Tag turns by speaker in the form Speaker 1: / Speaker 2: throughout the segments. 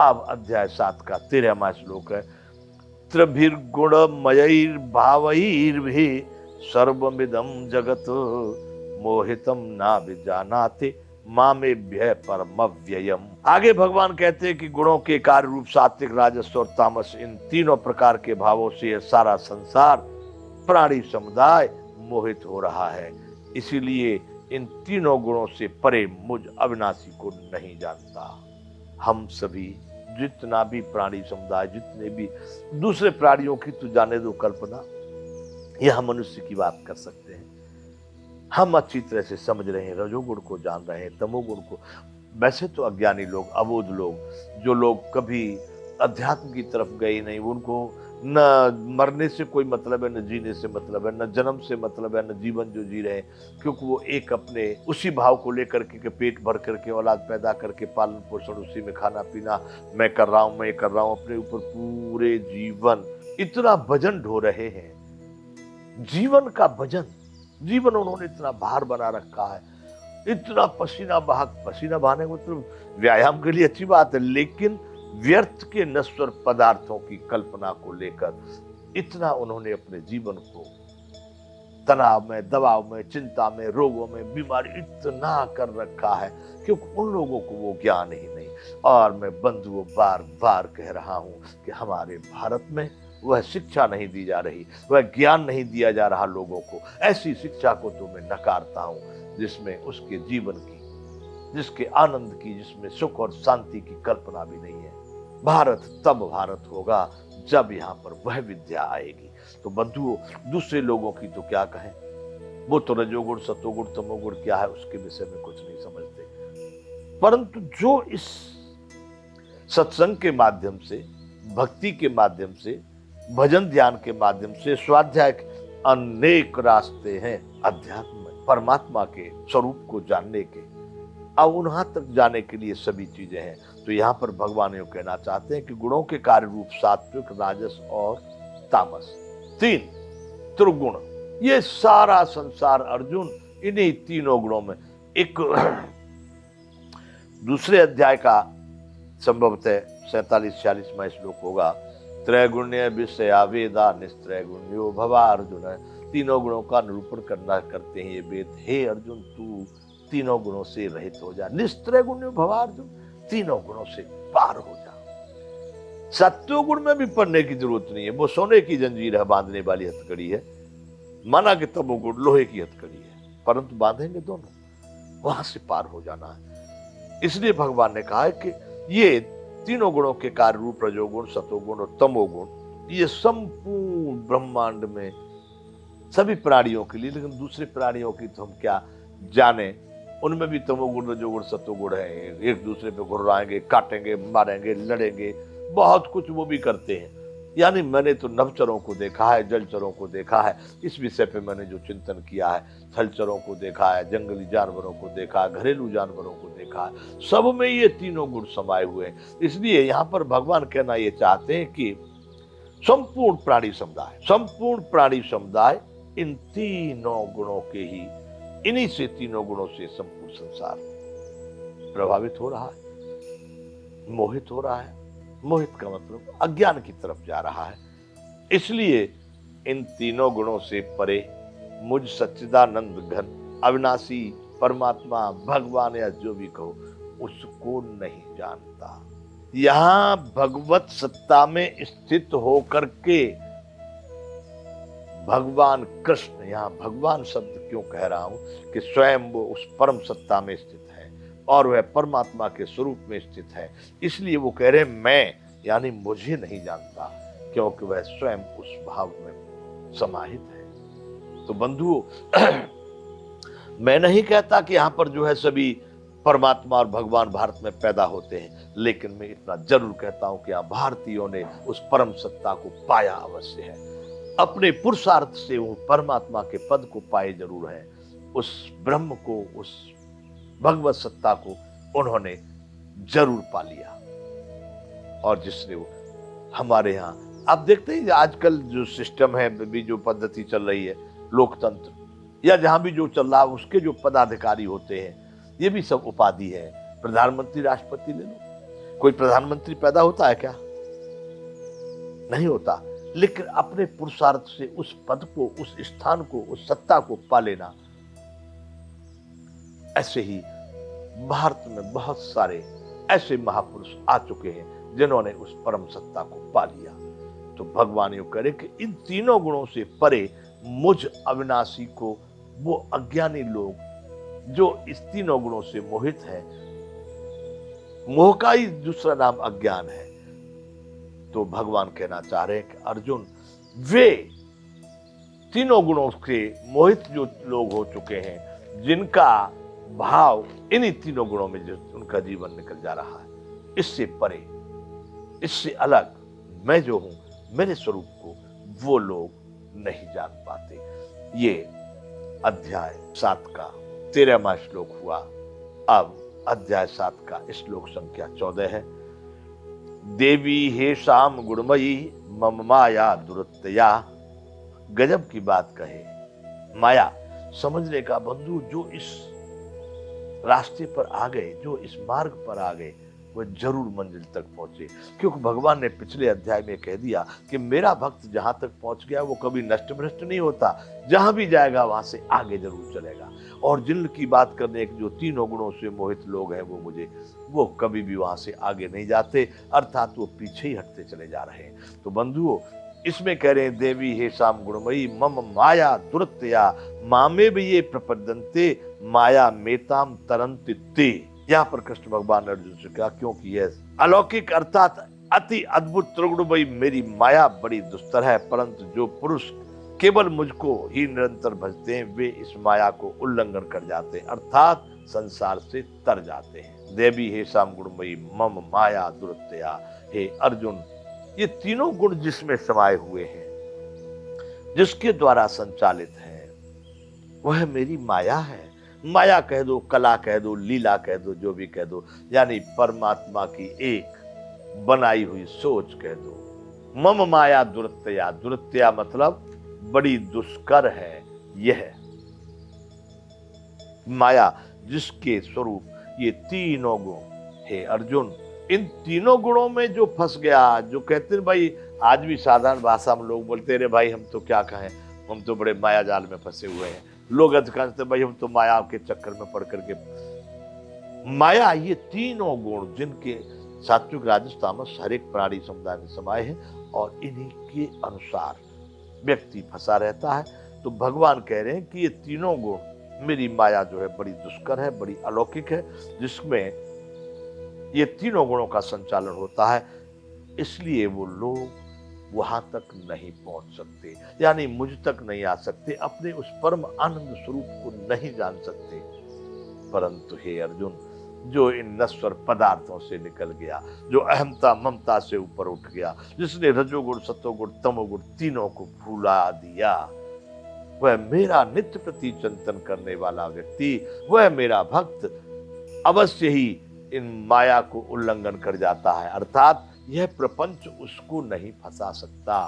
Speaker 1: अब अध्याय 7 का 13वां श्लोक है। त्रिभिर्गुणमयैर्भावैर्भि सर्वमिदं जगत मोहितं ना विजानाति मामेभ्य परमव्ययम्। आगे भगवान कहते हैं कि गुणों के कार्य रूप सात्विक, राजस और तामस, इन तीनों प्रकार के भावों से यह सारा संसार, प्राणी समुदाय मोहित हो रहा है। इसीलिए इन तीनों गुणों से परे मुझ अविनाशी को नहीं जानता। हम सभी, जितना भी प्राणी समुदाय, जितने भी दूसरे प्राणियों की तो जाने दो कल्पना, यह मनुष्य की बात कर सकते हैं। हम अच्छी तरह से समझ रहे हैं, रजोगुण को जान रहे हैं, तमोगुण को। वैसे तो अज्ञानी लोग, अबोध लोग, जो लोग कभी अध्यात्म की तरफ गए नहीं, उनको न मरने से कोई मतलब है, न जीने से मतलब है, न जन्म से मतलब है, न जीवन जो जी रहे हैं, क्योंकि वो एक अपने उसी भाव को लेकर के पेट भर करके औलाद पैदा करके पालन पोषण उसी में खाना पीना, मैं कर रहा हूं, मैं कर रहा हूं, अपने ऊपर पूरे जीवन इतना वजन ढो रहे हैं। जीवन का वजन, जीवन उन्होंने इतना भार बना रखा है, इतना पसीना बहाने, मतलब व्यायाम के लिए अच्छी बात है, लेकिन व्यर्थ के नश्वर पदार्थों की कल्पना को लेकर इतना उन्होंने अपने जीवन को तनाव में, दबाव में, चिंता में, रोगों में, बीमारी इतना कर रखा है, क्योंकि उन लोगों को वो ज्ञान ही नहीं। और मैं बंधुओं बार बार कह रहा हूं कि हमारे भारत में वह शिक्षा नहीं दी जा रही, वह ज्ञान नहीं दिया जा रहा लोगों को। ऐसी शिक्षा को तो मैं नकारता हूं जिसमें उसके जीवन की, जिसके आनंद की, जिसमें सुख और शांति की कल्पना भी नहीं है। भारत तब भारत होगा जब यहाँ पर वह विद्या आएगी। तो बंधुओं, दूसरे लोगों की तो क्या कहें, वो तो रजोगुण, सतोगुण, तमोगुण क्या है उसके विषय में कुछ नहीं समझते। परंतु जो इस सत्संग के माध्यम से, भक्ति के माध्यम से, भजन ध्यान के माध्यम से, स्वाध्याय के अनेक रास्ते हैं अध्यात्म में, परमात्मा के स्वरूप को जानने के, अब वहां तक जाने के लिए सभी चीजें हैं। तो यहाँ पर भगवान ये कहना चाहते हैं कि गुणों के कार्य रूप सात्विक, राजस और तामस, तीन त्रिगुण, ये सारा संसार अर्जुन इन्हीं तीनों गुणों में। एक दूसरे अध्याय का संभवतः 47-46वां श्लोक होगा। त्रैगुण्य विषया वेदा निस्त्रैगुण्यो भवा अर्जुन। तीनों गुणों का निरूपण करते हैं ये वेद। हे अर्जुन, तू तीनों गुणों से रहित हो जा, निस्त्रैगुण्यो भवा अर्जुन, तीनों गुणों से पार हो जा। सत्व गुण में भी पढ़ने की जरूरत नहीं है, वो सोने की जंजीर है, बांधने वाली हथकड़ी है। माना कि तमोगुण लोहे की हथकड़ी है, परंतु बांधेंगे दोनों, वहां से पार हो जाना है। इसलिए भगवान ने कहा है कि ये तीनों गुणों के कार्य रूप रजोगुण, सतोगुण और तमोगुण, ये संपूर्ण ब्रह्मांड में सभी प्राणियों के लिए, लेकिन दूसरे प्राणियों की तो हम क्या जाने, उनमें भी तमोगुण, रजोगुण, सतोगुण है। एक दूसरे पे घुर्राएंगे, काटेंगे, मारेंगे, लड़ेंगे, बहुत कुछ वो भी करते हैं। यानी मैंने तो नभचरों को देखा है, जलचरों को देखा है, इस विषय पे मैंने जो चिंतन किया है, थलचरों को देखा है, जंगली जानवरों को देखा है, घरेलू जानवरों को देखा है, सब में ये तीनों गुण समाये हुए हैं। इसलिए यहाँ पर भगवान कहना ये चाहते हैं कि संपूर्ण प्राणी समुदाय इन तीनों गुणों के ही, इन्हीं से, तीनों गुणों से संपूर्ण संसार प्रभावित हो रहा है, मोहित हो रहा है। मोहित का मतलब अज्ञान की तरफ जा रहा है। इसलिए इन तीनों गुणों से परे मुझ सच्चिदानंद घन अविनाशी परमात्मा, भगवान या जो भी कहो, उसको नहीं जानता। यहां भगवत सत्ता में स्थित होकर के भगवान कृष्ण, यहां भगवान शब्द क्यों कह रहा हूं कि स्वयं वो उस परम सत्ता में स्थित है और वह परमात्मा के स्वरूप में स्थित है। इसलिए वो कह रहे मैं, यानी मुझे नहीं जानता, क्योंकि वह स्वयं उस भाव में समाहित है। तो बंधुओं, मैं नहीं कहता कि यहां पर जो है सभी परमात्मा और भगवान भारत में पैदा होते हैं, लेकिन मैं इतना जरूर कहता हूं कि यहां भारतीयों ने उस परम सत्ता को पाया अवश्य है। अपने पुरुषार्थ से वो परमात्मा के पद को पाए जरूर है। उस ब्रह्म को, उस भगवत सत्ता को उन्होंने जरूर पा लिया। और जिसने वो हमारे यहाँ, आप देखते हैं आजकल जो सिस्टम है, भी जो पद्धति चल रही है, लोकतंत्र, या जहां भी जो चल रहा है, उसके जो पदाधिकारी होते हैं, ये भी सब उपाधि है। प्रधानमंत्री, राष्ट्रपति ले लो, कोई प्रधानमंत्री पैदा होता है क्या? नहीं होता। लेकिन अपने पुरुषार्थ से उस पद को, उस स्थान को, उस सत्ता को पा लेना। ऐसे ही भारत में बहुत सारे ऐसे महापुरुष आ चुके हैं जिन्होंने उस परम सत्ता को पा लिया। तो भगवान यूं करे कि इन तीनों गुणों से परे मुझ अविनाशी को वो अज्ञानी लोग जो इस तीनों गुणों से मोहित है, मोह का ही दूसरा नाम अज्ञान है, तो भगवान कहना चाह रहे हैं कि अर्जुन, वे तीनों गुणों से मोहित जो लोग हो चुके हैं, जिनका भाव इन्हीं तीनों गुणों में जो उनका जीवन निकल जा रहा है, इससे परे, इससे अलग मैं जो हूं, मेरे स्वरूप को वो लोग नहीं जान पाते। ये अध्याय 7 का 13वां श्लोक हुआ। अब अध्याय 7 का श्लोक संख्या 14 है। देवी हे शाम गुणमयी मम माया दुरत्यया। गजब की बात कहे। माया समझने का बंधु, जो इस रास्ते पर आ गए, जो इस मार्ग पर आ गए, वह जरूर मंजिल तक पहुंचे। क्योंकि भगवान ने पिछले अध्याय में कह दिया कि मेरा भक्त जहां तक पहुंच गया वो कभी नष्ट भ्रष्ट नहीं होता, जहां भी जाएगा वहां से आगे जरूर चलेगा। और जिनकी बात करने के जो तीनों गुणों से मोहित लोग हैं वो कभी भी वहां से आगे नहीं जाते, अर्थात वो पीछे ही हटते चले जा रहे हैं। तो बंधुओं, इसमें कह रहे हैं देवी हे शाम गुणमयी मम माया दुरत्यया मामे भी ये प्रपद्यन्ते माया मेताम तरन्ति ते। यहाँ पर कृष्ण भगवान ने अर्जुन से कहा, क्योंकि यह अलौकिक अर्थात अति अद्भुत त्रिगुणमयी मेरी माया बड़ी दुस्तर है, परंतु जो पुरुष केवल मुझको ही निरंतर भजते हैं वे इस माया को उल्लंघन कर जाते हैं, अर्थात संसार से तर जाते हैं। देवी हे शाम गुणमयी मम माया दुरत्यया। हे अर्जुन, ये तीनों गुण जिसमें समाये हुए हैं, जिसके द्वारा संचालित है, वह मेरी माया है। माया कह दो, कला कह दो, लीला कह दो, जो भी कह दो, यानी परमात्मा की एक बनाई हुई सोच कह दो। मम माया दुरत्यया। दुरत्यया मतलब बड़ी दुष्कर है यह माया, जिसके स्वरूप ये तीनों गुण। हे अर्जुन, इन तीनों गुणों में जो फंस गया, जो कहते हैं भाई, आज भी साधारण भाषा में लोग बोलते रहे भाई हम तो क्या कहें, हम तो बड़े माया जाल में फंसे हुए हैं। लोग अधिकांश भाई हम तो माया के चक्कर में पड़ करके। माया, ये तीनों गुण जिनके सात्विक राजस तामस हर एक प्राणी समुदाय में समाये हैं और इन्हीं के अनुसार व्यक्ति फंसा रहता है। तो भगवान कह रहे हैं कि ये तीनों गुण मेरी माया जो है बड़ी दुष्कर है, बड़ी अलौकिक है, जिसमें ये तीनों गुणों का संचालन होता है। इसलिए वो लोग वहां तक नहीं पहुंच सकते, यानी मुझ तक नहीं आ सकते, अपने उस परम आनंद स्वरूप को नहीं जान सकते। परंतु हे अर्जुन, जो इन नश्वर पदार्थों से निकल गया, जो अहमता ममता से ऊपर उठ गया, जिसने रजोगुण सतोगुण तमोगुण तीनों को भुला दिया, वह मेरा नित्य प्रति चिंतन करने वाला व्यक्ति, वह मेरा भक्त अवश्य ही इन माया को उल्लंघन कर जाता है, अर्थात यह प्रपंच उसको नहीं फंसा सकता।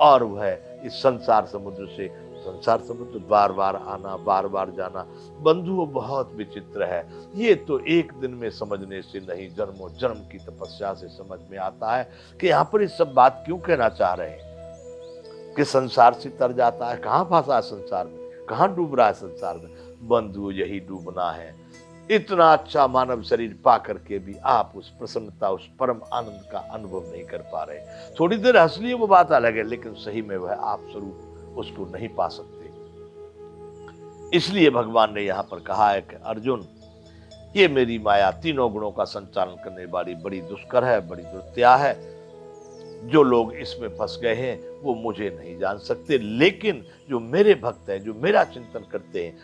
Speaker 1: और वह इस संसार समुद्र से, संसार समुद्र बार बार आना, बार बार जाना, बंधुओं बहुत विचित्र है। ये तो एक दिन में समझने से नहीं, जन्मों जन्म की तपस्या से समझ में आता है कि यहाँ पर इस सब बात क्यों कहना चाह रहे हैं कि संसार से तर जाता है। कहाँ फंसा है संसार में, कहाँ डूब रहा है संसार में? बंधु, यही डूबना है। इतना अच्छा मानव शरीर पा करके भी आप उस प्रसन्नता, उस परम आनंद का अनुभव नहीं कर पा रहे। थोड़ी देर हंस लिए वो बात अलग है, लेकिन सही में वह आप स्वरूप उसको नहीं पा सकते। इसलिए भगवान ने यहां पर कहा है कि अर्जुन, ये मेरी माया तीनों गुणों का संचालन करने वाली बड़ी दुष्कर है, बड़ी दुर्त्या है। जो लोग इसमें फंस गए हैं वो मुझे नहीं जान सकते, लेकिन जो मेरे भक्त हैं, जो मेरा चिंतन करते हैं,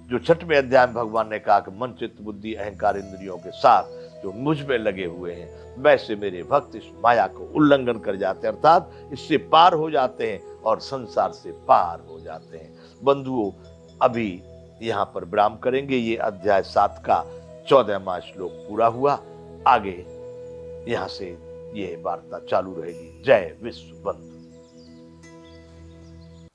Speaker 1: जो 6वें अध्याय में भगवान ने कहा कि मन चित्त बुद्धि अहंकार इंद्रियों के साथ जो मुझ में लगे हुए हैं, वैसे मेरे भक्त इस माया को उल्लंघन कर जाते हैं, अर्थात इससे पार हो जाते हैं और संसार से पार हो जाते हैं। बंधुओं, अभी यहाँ पर विराम करेंगे। ये अध्याय 7 का 14वां श्लोक पूरा हुआ। आगे यहाँ से ये वार्ता चालू रहेगी। जय विश्व बंधु।